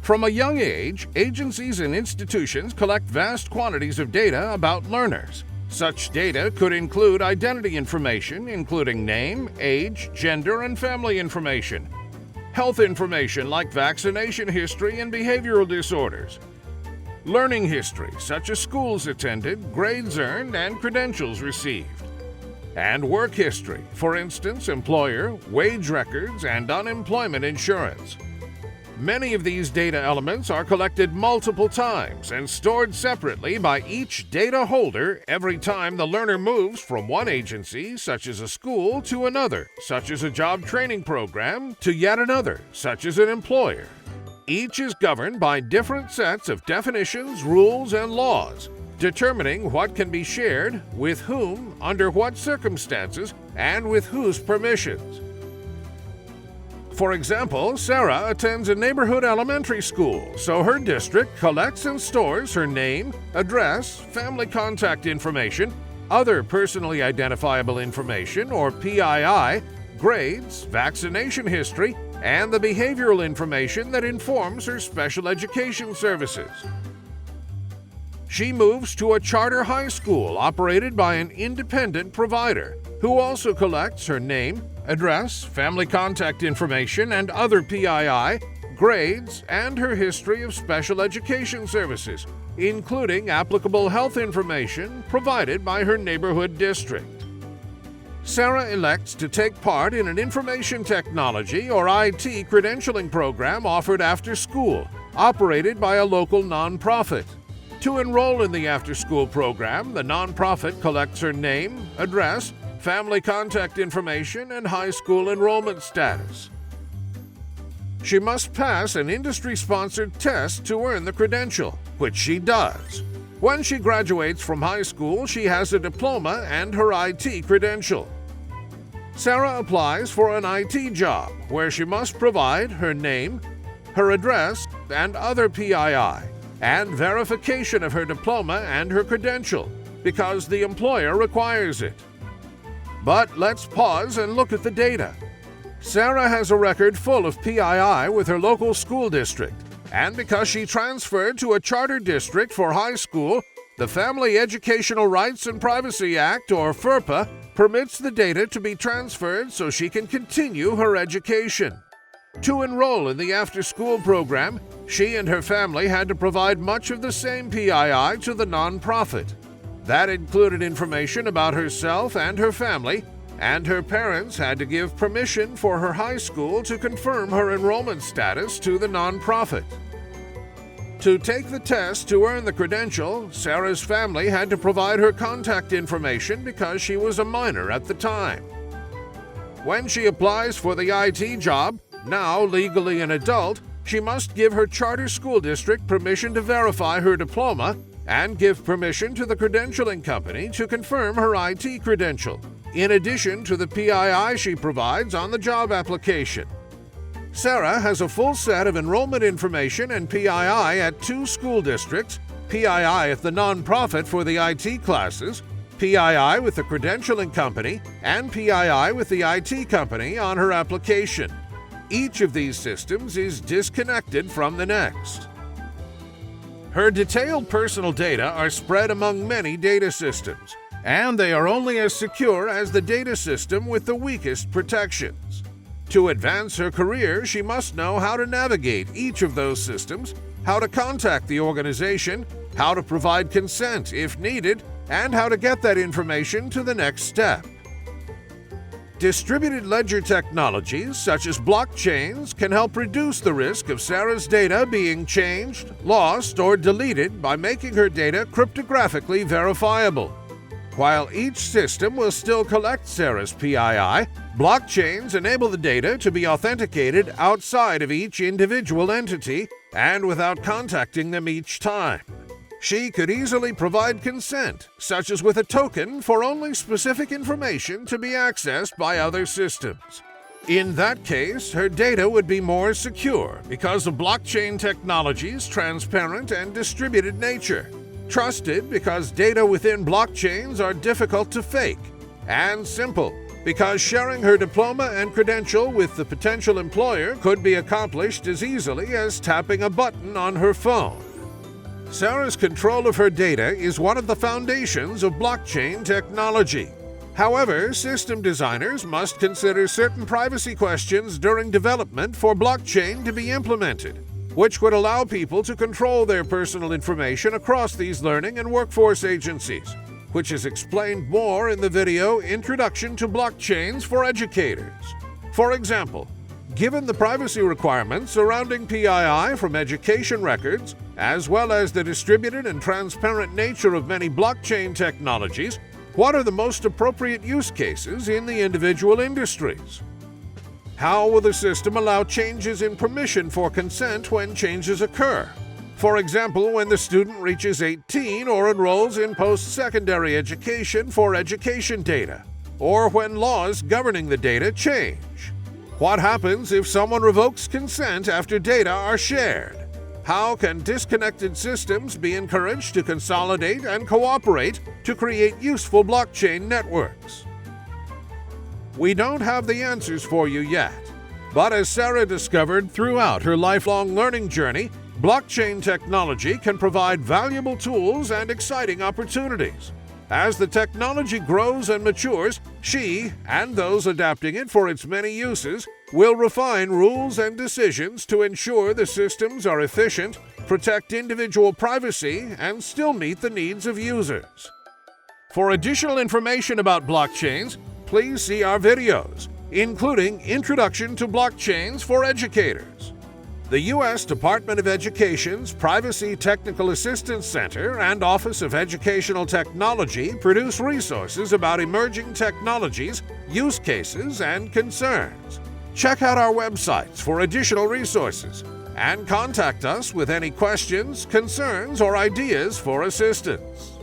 From a young age, agencies and institutions collect vast quantities of data about learners. Such data could include identity information, including name, age, gender, and family information, health information like vaccination history and behavioral disorders, learning history such as schools attended, grades earned, and credentials received, and work history, for instance, employer, wage records, and unemployment insurance. Many of these data elements are collected multiple times and stored separately by each data holder every time the learner moves from one agency, such as a school, to another, such as a job training program, to yet another, such as an employer. Each is governed by different sets of definitions, rules, and laws, determining what can be shared, with whom, under what circumstances, and with whose permissions. For example, Sarah attends a neighborhood elementary school, so her district collects and stores her name, address, family contact information, other personally identifiable information, or PII, grades, vaccination history, and the behavioral information that informs her special education services. She moves to a charter high school operated by an independent provider, who also collects her name, address, family contact information, and other PII, grades, and her history of special education services, including applicable health information provided by her neighborhood district. Sarah elects to take part in an information technology or IT credentialing program offered after school, operated by a local nonprofit. To enroll in the after-school program, the nonprofit collects her name, address, family contact information, and high school enrollment status. She must pass an industry-sponsored test to earn the credential, which she does. When she graduates from high school, she has a diploma and her IT credential. Sarah applies for an IT job, where she must provide her name, her address, and other PII, and verification of her diploma and her credential, because the employer requires it. But let's pause and look at the data. Sarah has a record full of PII with her local school district, and because she transferred to a charter district for high school, the Family Educational Rights and Privacy Act, or FERPA, permits the data to be transferred so she can continue her education. To enroll in the after-school program, she and her family had to provide much of the same PII to the nonprofit. That included information about herself and her family, and her parents had to give permission for her high school to confirm her enrollment status to the nonprofit. To take the test to earn the credential, Sarah's family had to provide her contact information because she was a minor at the time. When she applies for the IT job, now legally an adult, she must give her charter school district permission to verify her diploma and give permission to the credentialing company to confirm her IT credential, in addition to the PII she provides on the job application. Sarah has a full set of enrollment information and PII at 2 school districts, PII at the nonprofit for the IT classes, PII with the credentialing company, and PII with the IT company on her application. Each of these systems is disconnected from the next. Her detailed personal data are spread among many data systems, and they are only as secure as the data system with the weakest protections. To advance her career, she must know how to navigate each of those systems, how to contact the organization, how to provide consent if needed, and how to get that information to the next step. Distributed ledger technologies, such as blockchains, can help reduce the risk of Sarah's data being changed, lost, or deleted by making her data cryptographically verifiable. While each system will still collect Sarah's PII, blockchains enable the data to be authenticated outside of each individual entity and without contacting them each time. She could easily provide consent, such as with a token for only specific information to be accessed by other systems. In that case, her data would be more secure because of blockchain technology's transparent and distributed nature. Trusted because data within blockchains are difficult to fake, and simple because sharing her diploma and credential with the potential employer could be accomplished as easily as tapping a button on her phone. Sarah's control of her data is one of the foundations of blockchain technology. However, system designers must consider certain privacy questions during development for blockchain to be implemented, which would allow people to control their personal information across these learning and workforce agencies, which is explained more in the video Introduction to Blockchains for Educators. For example, given the privacy requirements surrounding PII from education records, as well as the distributed and transparent nature of many blockchain technologies, what are the most appropriate use cases in the individual industries? How will the system allow changes in permission for consent when changes occur? For example, when the student reaches 18 or enrolls in post-secondary education for education data, or when laws governing the data change. What happens if someone revokes consent after data are shared? How can disconnected systems be encouraged to consolidate and cooperate to create useful blockchain networks? We don't have the answers for you yet, but as Sarah discovered throughout her lifelong learning journey, blockchain technology can provide valuable tools and exciting opportunities. As the technology grows and matures, she, and those adapting it for its many uses, will refine rules and decisions to ensure the systems are efficient, protect individual privacy, and still meet the needs of users. For additional information about blockchains, please see our videos, including Introduction to Blockchains for Educators. The U.S. Department of Education's Privacy Technical Assistance Center and Office of Educational Technology produce resources about emerging technologies, use cases, and concerns. Check out our websites for additional resources and contact us with any questions, concerns, or ideas for assistance.